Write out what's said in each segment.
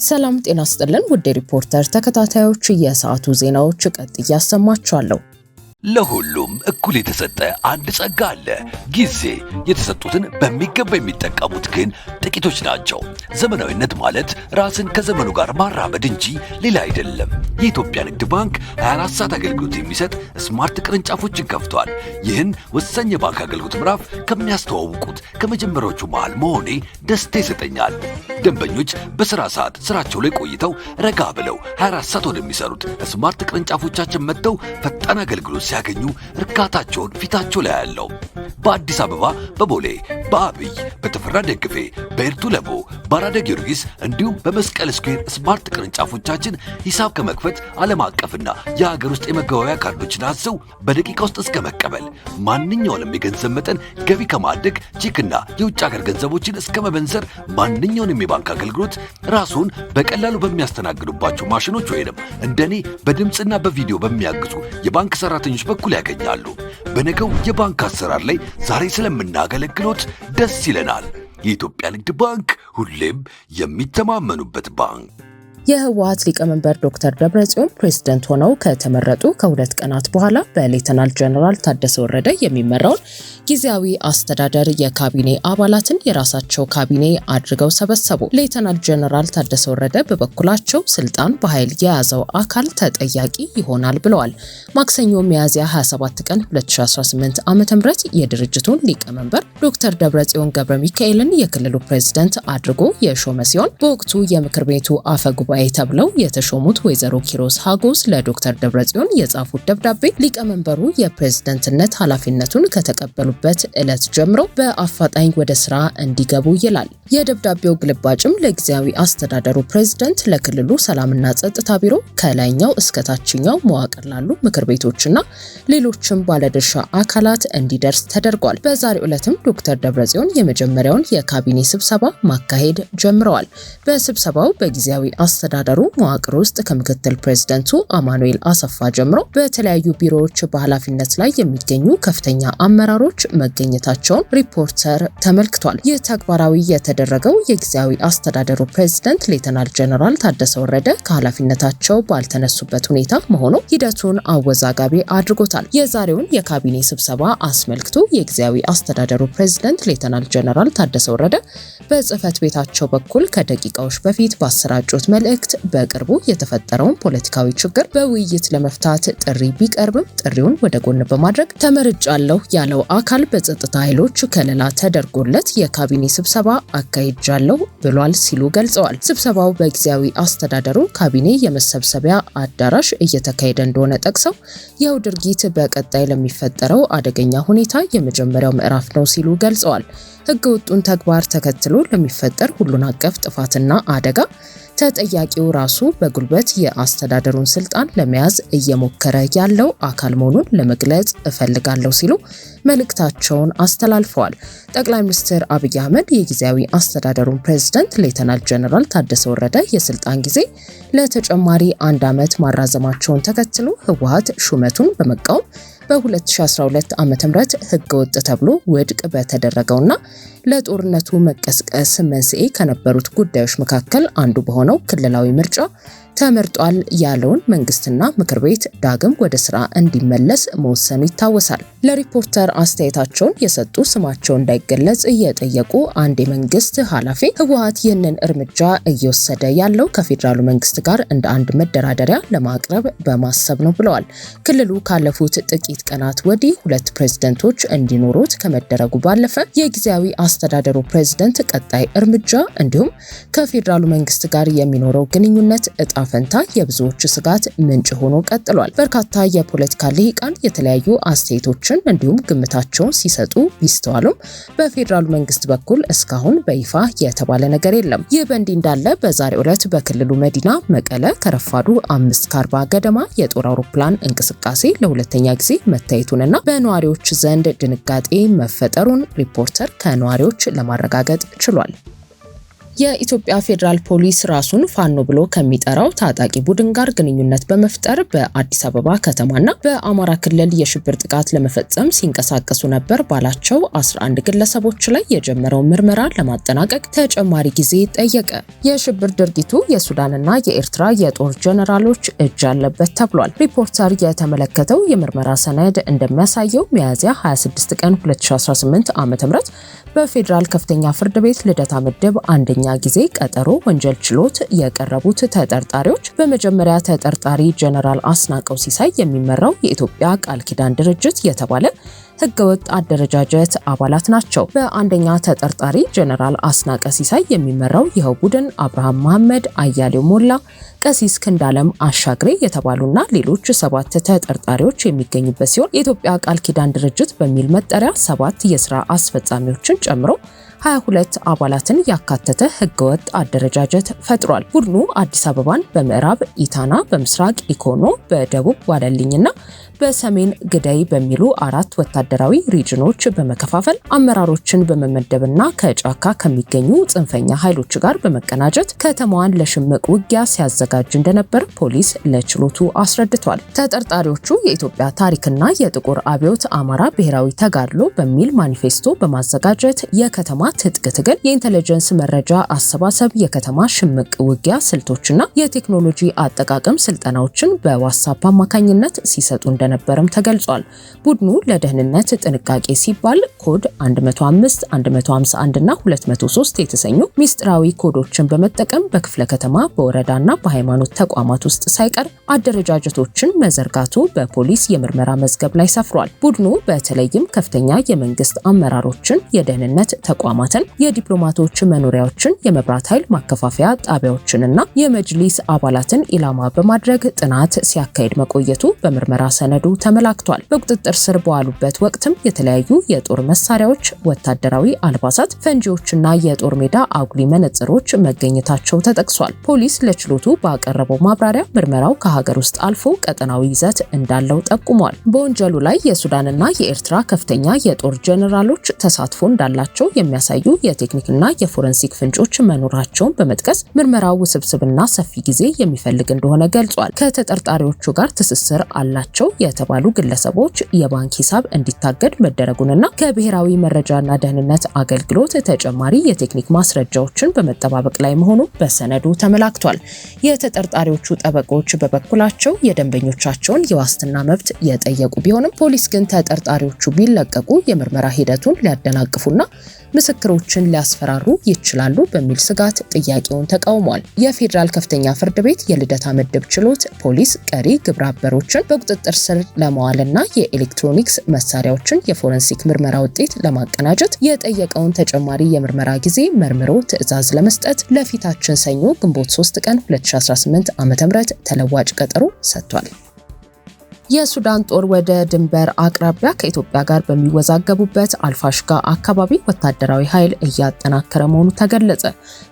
ሰላም ጤና ይስጥልን ውድ ሪፖርተር ተከታታዮች የሰዓቱ ዜናዎች ቀጥዬ ያሰማችኋለሁ። ለሁሉም እኩል የተሰጠ አንድ ጸጋ አለ። ጊዜ የተሰጡትን በሚገባ የሚጠቀሙት ግን ጥቂቶች ናቸው። ዘመናዊነት ማለት ራስን ከዘመኑ ጋር ማራመድ እንጂ ሌላ አይደለም። የኢትዮጵያ ንግድ ባንክ 24 ሰዓት አገልግሎት የሚሰጥ ስማርት ቅርንጫፎችን ከፍቷል። ይህን ወሳኝ የባንክ አገልግሎት ምዕራፍ ከሚያስተዋውቁት ከመጀመሪያዎቹ መሃል መሆኔ ደስታ ይሰጠኛል። ደንበኞች በስራ ሰዓት ስራቸው ላይ ቆይተው ረጋ ብለው 24 ሰዓት ወደሚሰሩት ስማርት ቅርንጫፎቻችን መጥተው ፈጣን አገልግሎት ሲያገኙ እርካታቸውን ፊታቸው ላይ ያለው። በአዲስ አበባ በቦሌ፣ በአብይ፣ በተፈራ ደግፌ፣ በኤርቱ ለቦ፣ በአራዳ ጊዮርጊስ እንዲሁም በመስቀል ስኩዌር ስማርት ቅርንጫፎቻችን ሂሳብ ከመክፈት ዓለም አቀፍና የሀገር ውስጥ የመገበያያ ካርዶችን አዘው በደቂቃ ውስጥ እስከ መቀበል ማንኛውንም የገንዘብ መጠን ገቢ ከማድረግ ቼክና የውጭ ሀገር ገንዘቦችን እስከ መበንዘር ማንኛውንም የባንክ አገልግሎት ራሱን በቀላሉ በሚያስተናግዱባቸው ማሽኖች ወይንም እንደኔ በድምፅና በቪዲዮ በሚያግዙ የባንክ ሰራተኞች በኩል ያገኛሉ። በነገው የባንክ አሰራር ላይ ዛሬ ስለምናገለግሎት ደስ ይለናል። የኢትዮጵያ ንግድ ባንክ ሁሌም የሚተማመኑበት ባንክ። የህወሓት ሊቀመንበር ዶክተር ደብረጽዮን ፕሬዝዳንት ሆነው ከተመረጡ ከሁለት ቀናት በኋላ በሌተናል ጀነራል ታደሰ ወረደ የሚመራውን ጊዜያዊ አስተዳደር የካቢኔ አባላትን የራሳቸው ካቢኔ አድርገው ሰበሰቡ። ሌተናል ጀነራል ታደሰ ወረደ በበኩላቸው ስልጣን በኃይል የያዘው አካል ተጠያቂ ይሆናል ብለዋል። ማክሰኞ ሚያዝያ 27 ቀን 2018 ዓ.ም የድርጅቱን ሊቀመንበር ዶክተር ደብረጽዮን ገብረ ሚካኤልን የክልሉ ፕሬዝዳንት አድርጎ የሾመ ሲሆን በወቅቱ የምክር ቤቱ አፈ ጉባኤ ተብለው የተሾሙት ወይዘሮ ኪሮስ ሀጎስ ለዶክተር ደብረጽዮን የጻፉት ደብዳቤ ሊቀመንበሩ የፕሬዝዳንትነት ኃላፊነቱን ከተቀበሉበት ዕለት ጀምሮ በአፋጣኝ ወደ ስራ እንዲገቡ ይላል። የደብዳቤው ግልባጭም ለጊዜያዊ አስተዳደሩ ፕሬዝዳንት፣ ለክልሉ ሰላምና ጸጥታ ቢሮ፣ ከላይኛው እስከ ታችኛው መዋቅር ላሉ ምክር ቤቶችና ሌሎችም ባለድርሻ አካላት እንዲደርስ ተደርጓል። በዛሬው ዕለትም ዶክተር ደብረጽዮን የመጀመሪያውን የካቢኔ ስብሰባ ማካሄድ ጀምረዋል። በስብሰባው በጊዜያዊ አስተዳደሩ መዋቅር ውስጥ ከምክትል ፕሬዝዳንቱ አማኑኤል አሰፋ ጀምሮ በተለያዩ ቢሮዎች በኃላፊነት ላይ የሚገኙ ከፍተኛ አመራሮች መገኘታቸውን ሪፖርተር ተመልክቷል። ይህ ተግባራዊ የተደረገው የጊዜያዊ አስተዳደሩ ፕሬዝዳንት ሌተናል ጀነራል ታደሰ ወረደ ከኃላፊነታቸው ባልተነሱበት ሁኔታ መሆኑ ሂደቱን አወዛጋቢ አድርጎታል። የዛሬውን የካቢኔ ስብሰባ አስመልክቶ የጊዜያዊ አስተዳደሩ ፕሬዝዳንት ሌተናል ጀነራል ታደሰ ወረደ በጽህፈት ቤታቸው በኩል ከደቂቃዎች በፊት ባሰራጩት መልእክት በቅርቡ የተፈጠረውን ፖለቲካዊ ችግር በውይይት ለመፍታት ጥሪ ቢቀርብም ጥሪውን ወደ ጎን በማድረግ ተመርጫለሁ ያለው አካል በጸጥታ ኃይሎች ከለላ ተደርጎለት የካቢኔ ስብሰባ አካሂጃለሁ ብሏል ሲሉ ገልጸዋል። ስብሰባው በጊዜያዊ አስተዳደሩ ካቢኔ የመሰብሰቢያ አዳራሽ እየተካሄደ እንደሆነ ጠቅሰው ይኸው ድርጊት በቀጣይ ለሚፈጠረው አደገኛ ሁኔታ የመጀመሪያው ምዕራፍ ነው ሲሉ ገልጸዋል። ህገወጡን ተግባር ተከትሎ ለሚፈጠር ሁሉን አቀፍ ጥፋትና አደጋ ተጠያቂው ራሱ በጉልበት የአስተዳደሩን ስልጣን ለመያዝ እየሞከረ ያለው አካል መሆኑን ለመግለጽ እፈልጋለሁ ሲሉ መልእክታቸውን አስተላልፈዋል። ጠቅላይ ሚኒስትር አብይ አህመድ የጊዜያዊ አስተዳደሩን ፕሬዝዳንት ሌተናል ጀነራል ታደሰ ወረደ የስልጣን ጊዜ ለተጨማሪ 1 ዓመት ማራዘማቸውን ተከትሎ ህወሓት ሹመቱን በመቃወም በ2012 ዓ.ም ህገወጥ ተብሎ ውድቅ በተደረገውና ለጦርነቱ መቀስቀስ መንስኤ ከነበሩት ጉዳዮች መካከል አንዱ በሆነው ክልላዊ ምርጫ ተመርጧል ያለውን መንግስትና ምክር ቤት ዳግም ወደ ስራ እንዲመለስ መወሰኑ ይታወሳል። ለሪፖርተር አስተያየታቸውን የሰጡ ስማቸው እንዳይገለጽ የጠየቁ አንድ የመንግስት ኃላፊ ህወሓት ይህንን እርምጃ እየወሰደ ያለው ከፌዴራሉ መንግስት ጋር እንደ አንድ መደራደሪያ ለማቅረብ በማሰብ ነው ብለዋል። ክልሉ ካለፉት ጥቂት ቀናት ወዲህ 2 ፕሬዝዳንቶች እንዲኖሩት ከመደረጉ ባለፈ የጊዜያዊ አስተዳደሩ ፕሬዝዳንት ቀጣይ እርምጃ እንዲሁም ከፌዴራሉ መንግስት ጋር የሚኖረው ግንኙነት እጣ ፈንታ የብዙዎች ስጋት ምንጭ ሆኖ ቀጥሏል። በርካታ የፖለቲካ ልሂቃን የተለያዩ አስተያየቶችን እንዲሁም ግምታቸውን ሲሰጡ ቢስተዋሉም በፌዴራሉ መንግስት በኩል እስካሁን በይፋ የተባለ ነገር የለም። ይህ በእንዲህ እንዳለ በዛሬው ዕለት በክልሉ መዲና መቀለ ከረፋዱ 5:40 ገደማ የጦር አውሮፕላን እንቅስቃሴ ለሁለተኛ ጊዜ መታየቱንና በነዋሪዎች ዘንድ ድንጋጤ መፈጠሩን ሪፖርተር ከነዋሪዎች ለማረጋገጥ ችሏል። የኢትዮጵያ ፌዴራል ፖሊስ ራሱን ፋኖ ብሎ ከሚጠራው ታጣቂ ቡድን ጋር ግንኙነት በመፍጠር በአዲስ አበባ ከተማና በአማራ ክልል የሽብር ጥቃት ለመፈጸም ሲንቀሳቀሱ ነበር ባላቸው 11 ግለሰቦች ላይ የጀመረው ምርመራ ለማጠናቀቅ ተጨማሪ ጊዜ ጠየቀ። የሽብር ድርጊቱ የሱዳንና የኤርትራ የጦር ጀነራሎች እጅ አለበት ተብሏል። ሪፖርተር የተመለከተው የምርመራ ሰነድ እንደሚያሳየው ሚያዝያ 26 ቀን 2018 ዓ.ም በፌዴራል ከፍተኛ ፍርድ ቤት ልደታ ምድብ አንደኛ ጊዜ ቀጠሮ ወንጀል ችሎት የቀረቡት ተጠርጣሪዎች በመጀመሪያ ተጠርጣሪ ጀነራል አስናቀው ሲሳይ የሚመራው የኢትዮጵያ ቃል ኪዳን ድርጅት የተባለ ህገወጥ አደረጃጀት አባላት ናቸው። በአንደኛ ተጠርጣሪ ጀነራል አስናቀ ሲሳይ የሚመራው ይኸው ቡድን አብርሃም መሐመድ፣ አያሌው ሞላ፣ ቀሲስ ክንዳለም አሻግሬ የተባሉና ሌሎች 7 ተጠርጣሪዎች የሚገኙበት ሲሆን የኢትዮጵያ ቃል ኪዳን ድርጅት በሚል መጠሪያ 7 የሥራ አስፈጻሚዎችን ጨምሮ 22 አባላትን ያካተተ ህገወጥ አደረጃጀት ፈጥሯል። ቡድኑ አዲስ አበባን በምዕራብ ኢታና፣ በምስራቅ ኢኮኖ፣ በደቡብ ዋለልኝና በሰሜን ግዳይ በሚሉ 4 ወታደራዊ ሪጅኖች በመከፋፈል አመራሮችን በመመደብና ከጫካ ከሚገኙ ጽንፈኛ ኃይሎች ጋር በመቀናጀት ከተማዋን ለሽምቅ ውጊያ ሲያዘጋጅ እንደነበር ፖሊስ ለችሎቱ አስረድቷል። ተጠርጣሪዎቹ የኢትዮጵያ ታሪክና የጥቁር አብዮት አማራ ብሔራዊ ተጋድሎ በሚል ማኒፌስቶ በማዘጋጀት የከተማ ትጥቅ ትግል፣ የኢንተለጀንስ መረጃ አሰባሰብ፣ የከተማ ሽምቅ ውጊያ ስልቶችና የቴክኖሎጂ አጠቃቀም ስልጠናዎችን በዋትስአፕ አማካኝነት ሲሰጡ እንደነበረም ተገልጿል። ቡድኑ ለደህንነት ጥንቃቄ ሲባል ኮድ 105፣ 151 እና 203 የተሰኙ ሚስጥራዊ ኮዶችን በመጠቀም በክፍለ ከተማ፣ በወረዳና በሃይማኖት ተቋማት ውስጥ ሳይቀር አደረጃጀቶችን መዘርጋቱ በፖሊስ የምርመራ መዝገብ ላይ ሰፍሯል። ቡድኑ በተለይም ከፍተኛ የመንግስት አመራሮችን፣ የደህንነት ተቋማትን፣ የዲፕሎማቶች መኖሪያዎችን፣ የመብራት ኃይል ማከፋፈያ ጣቢያዎችንና የመጅሊስ አባላትን ኢላማ በማድረግ ጥናት ሲያካሂድ መቆየቱ በምርመራ ሰነዱ ተመላክቷል። በቁጥጥር ስር በዋሉበት ወቅትም የተለያዩ የጦር መሳሪያዎች፣ ወታደራዊ አልባሳት፣ ፈንጂዎችና የጦር ሜዳ አጉሊ መነጽሮች መገኘታቸው ተጠቅሷል። ፖሊስ ለችሎቱ ባቀረበው ማብራሪያ ምርመራው ከሀገር ውስጥ አልፎ ቀጠናዊ ይዘት እንዳለው ጠቁሟል። በወንጀሉ ላይ የሱዳንና የኤርትራ ከፍተኛ የጦር ጀነራሎች ተሳትፎ እንዳላቸው የሚያሳዩ የቴክኒክና የፎረንሲክ ፍንጮች መኖራቸውን በመጥቀስ ምርመራው ውስብስብና ሰፊ ጊዜ የሚፈልግ እንደሆነ ገልጿል። ከተጠርጣሪዎቹ ጋር ትስስር አላቸው የተባሉ ግለሰቦች የባንክ ሂሳብ እንዲታገድ መደረጉንና ከብሔራዊ መረጃና ደህንነት አገልግሎት ተጨማሪ የቴክኒክ ማስረጃዎችን በመጠባበቅ ላይ መሆኑ በሰነዱ ተመላክቷል። የተጠርጣሪዎቹ ጠበቆች በበኩላቸው የደንበኞቻቸውን የዋስትና መብት የጠየቁ ቢሆንም ፖሊስ ግን ተጠርጣሪዎቹ ቢለቀቁ የምርመራ ሂደቱን ሊያደናቅፉና ምስክሮችን ሊያስፈራሩ ይችላሉ በሚል ስጋት ጥያቄውን ተቃውሟል። የፌዴራል ከፍተኛ ፍርድ ቤት የልደታ ምድብ ችሎት ፖሊስ ቀሪ ግብረ አበሮችን በቁጥጥር ስር ለማዋልና የኤሌክትሮኒክስ መሳሪያዎችን የፎረንሲክ ምርመራ ውጤት ለማቀናጀት የጠየቀውን ተጨማሪ የምርመራ ጊዜ መርምሮ ትዕዛዝ ለመስጠት ለፊታችን ሰኞ ግንቦት 3 ቀን 2018 ዓ.ም ተለዋጭ ቀጠሮ ሰጥቷል። የሱዳን ጦር ወደ ድንበር አቅራቢያ ከኢትዮጵያ ጋር በሚወዛገቡበት አልፋሽጋ አካባቢ ወታደራዊ ኃይል እያጠናከረ መሆኑ ተገለጸ።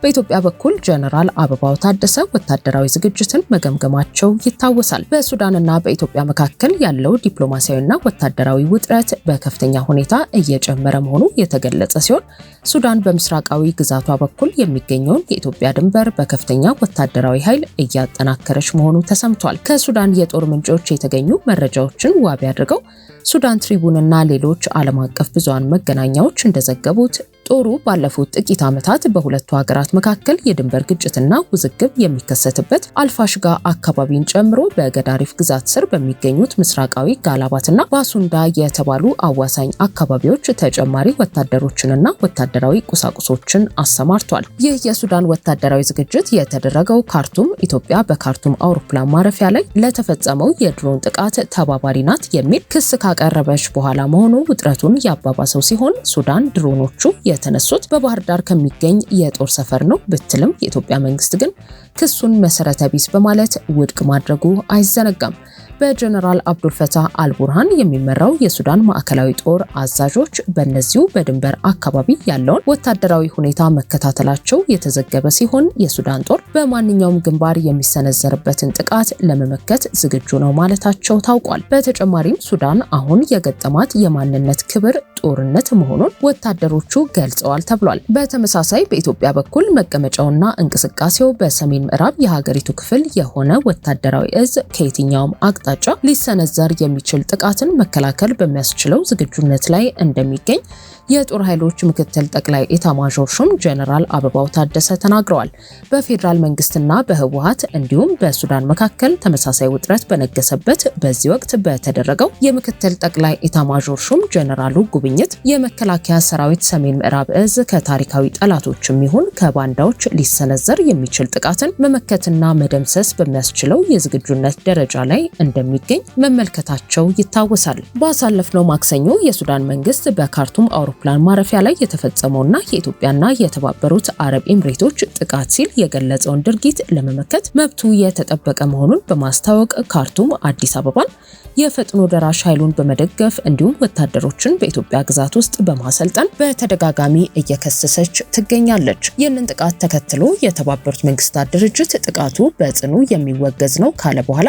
በኢትዮጵያ በኩል ጀነራል አበባው ታደሰ ወታደራዊ ዝግጅትን መገምገማቸው ይታወሳል። በሱዳንና በኢትዮጵያ መካከል ያለው ዲፕሎማሲያዊና ወታደራዊ ውጥረት በከፍተኛ ሁኔታ እየጨመረ መሆኑ የተገለጸ ሲሆን ሱዳን በምስራቃዊ ግዛቷ በኩል የሚገኘውን የኢትዮጵያ ድንበር በከፍተኛ ወታደራዊ ኃይል እያጠናከረች መሆኑ ተሰምቷል። ከሱዳን የጦር ምንጮች የተገኙ መረጃዎችን ዋቢ አድርገው ሱዳን ትሪቡንና ሌሎች ዓለም አቀፍ ብዙሃን መገናኛዎች እንደዘገቡት ጦሩ ባለፉት ጥቂት ዓመታት በሁለቱ ሀገራት መካከል የድንበር ግጭትና ውዝግብ የሚከሰትበት አልፋሽጋ አካባቢን ጨምሮ በገዳሪፍ ግዛት ስር በሚገኙት ምስራቃዊ ጋላባትና ባሱንዳ የተባሉ አዋሳኝ አካባቢዎች ተጨማሪ ወታደሮችንና ወታደራዊ ቁሳቁሶችን አሰማርቷል። ይህ የሱዳን ወታደራዊ ዝግጅት የተደረገው ካርቱም ኢትዮጵያ በካርቱም አውሮፕላን ማረፊያ ላይ ለተፈጸመው የድሮን ጥቃት ተባባሪ ናት የሚል ክስ ካቀረበች በኋላ መሆኑ ውጥረቱን ያባባሰው ሲሆን ሱዳን ድሮኖቹ የተነሱት በባህር ዳር ከሚገኝ የጦር ሰፈር ነው ብትልም የኢትዮጵያ መንግስት ግን ክሱን መሰረተ ቢስ በማለት ውድቅ ማድረጉ አይዘነጋም። በጀነራል አብዱልፈታህ አልቡርሃን የሚመራው የሱዳን ማዕከላዊ ጦር አዛዦች በእነዚሁ በድንበር አካባቢ ያለውን ወታደራዊ ሁኔታ መከታተላቸው የተዘገበ ሲሆን የሱዳን ጦር በማንኛውም ግንባር የሚሰነዘርበትን ጥቃት ለመመከት ዝግጁ ነው ማለታቸው ታውቋል። በተጨማሪም ሱዳን አሁን የገጠማት የማንነት ክብር ጦርነት መሆኑን ወታደሮቹ ገልጸዋል ተብሏል። በተመሳሳይ በኢትዮጵያ በኩል መቀመጫውና እንቅስቃሴው በሰሜን ምዕራብ የሀገሪቱ ክፍል የሆነ ወታደራዊ እዝ ከየትኛውም አቅጣጫ ሊሰነዘር የሚችል ጥቃትን መከላከል በሚያስችለው ዝግጁነት ላይ እንደሚገኝ የጦር ኃይሎች ምክትል ጠቅላይ ኤታማዦር ሹም ጀነራል አበባው ታደሰ ተናግረዋል። በፌዴራል መንግስትና በህወሓት እንዲሁም በሱዳን መካከል ተመሳሳይ ውጥረት በነገሰበት በዚህ ወቅት በተደረገው የምክትል ጠቅላይ ኤታማዦር ሹም ጀነራሉ ጉብኝት የመከላከያ ሰራዊት ሰሜን ምዕራብ እዝ ከታሪካዊ ጠላቶችም ይሁን ከባንዳዎች ሊሰነዘር የሚችል ጥቃትን መመከትና መደምሰስ በሚያስችለው የዝግጁነት ደረጃ ላይ እንደሚገኝ መመልከታቸው ይታወሳል። ባሳለፍነው ማክሰኞ የሱዳን መንግስት በካርቱም ፕላን ማረፊያ ላይ የተፈጸመውና የኢትዮጵያና የተባበሩት አረብ ኤምሬቶች ጥቃት ሲል የገለጸውን ድርጊት ለመመከት መብቱ የተጠበቀ መሆኑን በማስታወቅ ካርቱም አዲስ አበባን የፈጥኖ ደራሽ ኃይሉን በመደገፍ እንዲሁም ወታደሮችን በኢትዮጵያ ግዛት ውስጥ በማሰልጠን በተደጋጋሚ እየከሰሰች ትገኛለች። ይህንን ጥቃት ተከትሎ የተባበሩት መንግስታት ድርጅት ጥቃቱ በጽኑ የሚወገዝ ነው ካለ በኋላ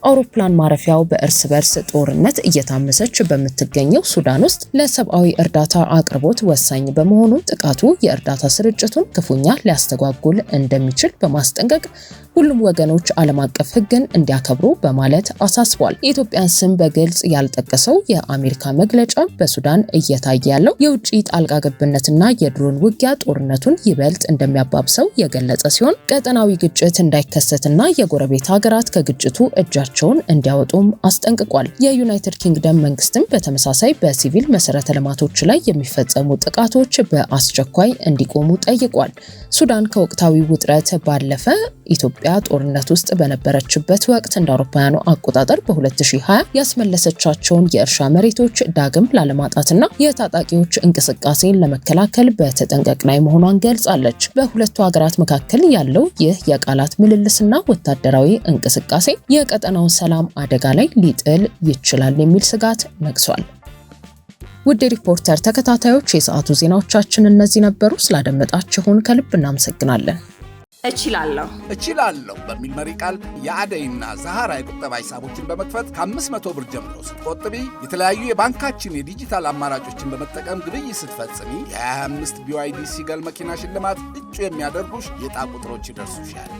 አውሮፕላን ማረፊያው በእርስ በርስ ጦርነት እየታመሰች በምትገኘው ሱዳን ውስጥ ለሰብአዊ እርዳታ አቅርቦት ወሳኝ በመሆኑ ጥቃቱ የእርዳታ ስርጭቱን ክፉኛ ሊያስተጓጉል እንደሚችል በማስጠንቀቅ ሁሉም ወገኖች ዓለም አቀፍ ሕግን እንዲያከብሩ በማለት አሳስቧል። የኢትዮጵያን ስም በግልጽ ያልጠቀሰው የአሜሪካ መግለጫ በሱዳን እየታየ ያለው የውጭ ጣልቃ ገብነትና የድሮን ውጊያ ጦርነቱን ይበልጥ እንደሚያባብሰው የገለጸ ሲሆን ቀጠናዊ ግጭት እንዳይከሰትና የጎረቤት ሀገራት ከግጭቱ እጃቸውን እንዲያወጡም አስጠንቅቋል። የዩናይትድ ኪንግደም መንግስትም በተመሳሳይ በሲቪል መሰረተ ልማቶች ላይ የሚፈጸሙ ጥቃቶች በአስቸኳይ እንዲቆሙ ጠይቋል። ሱዳን ከወቅታዊ ውጥረት ባለፈ ኢትዮጵያ ጦርነት ውስጥ በነበረችበት ወቅት እንደ አውሮፓውያኑ አቆጣጠር በ2020 ያስመለሰቻቸውን የእርሻ መሬቶች ዳግም ላለማጣትና የታጣቂዎች እንቅስቃሴን ለመከላከል በተጠንቀቅ ላይ መሆኗን ገልጻለች። በሁለቱ ሀገራት መካከል ያለው ይህ የቃላት ምልልስና ወታደራዊ እንቅስቃሴ የቀጠናውን ሰላም አደጋ ላይ ሊጥል ይችላል የሚል ስጋት ነግሷል። ውድ ሪፖርተር ተከታታዮች የሰዓቱ ዜናዎቻችን እነዚህ ነበሩ። ስላደመጣችሁን ከልብ እናመሰግናለን። እችላለሁ በሚል መሪ ቃል የአደይና ዛሃራ የቁጠባ ሂሳቦችን በመክፈት ከ500 ብር ጀምሮ ስትቆጥቢ የተለያዩ የባንካችን የዲጂታል አማራጮችን በመጠቀም ግብይት ስትፈጽሚ የ25 BYD ሲገል መኪና ሽልማት እጩ የሚያደርጉሽ የዕጣ ቁጥሮች ይደርሱሻል።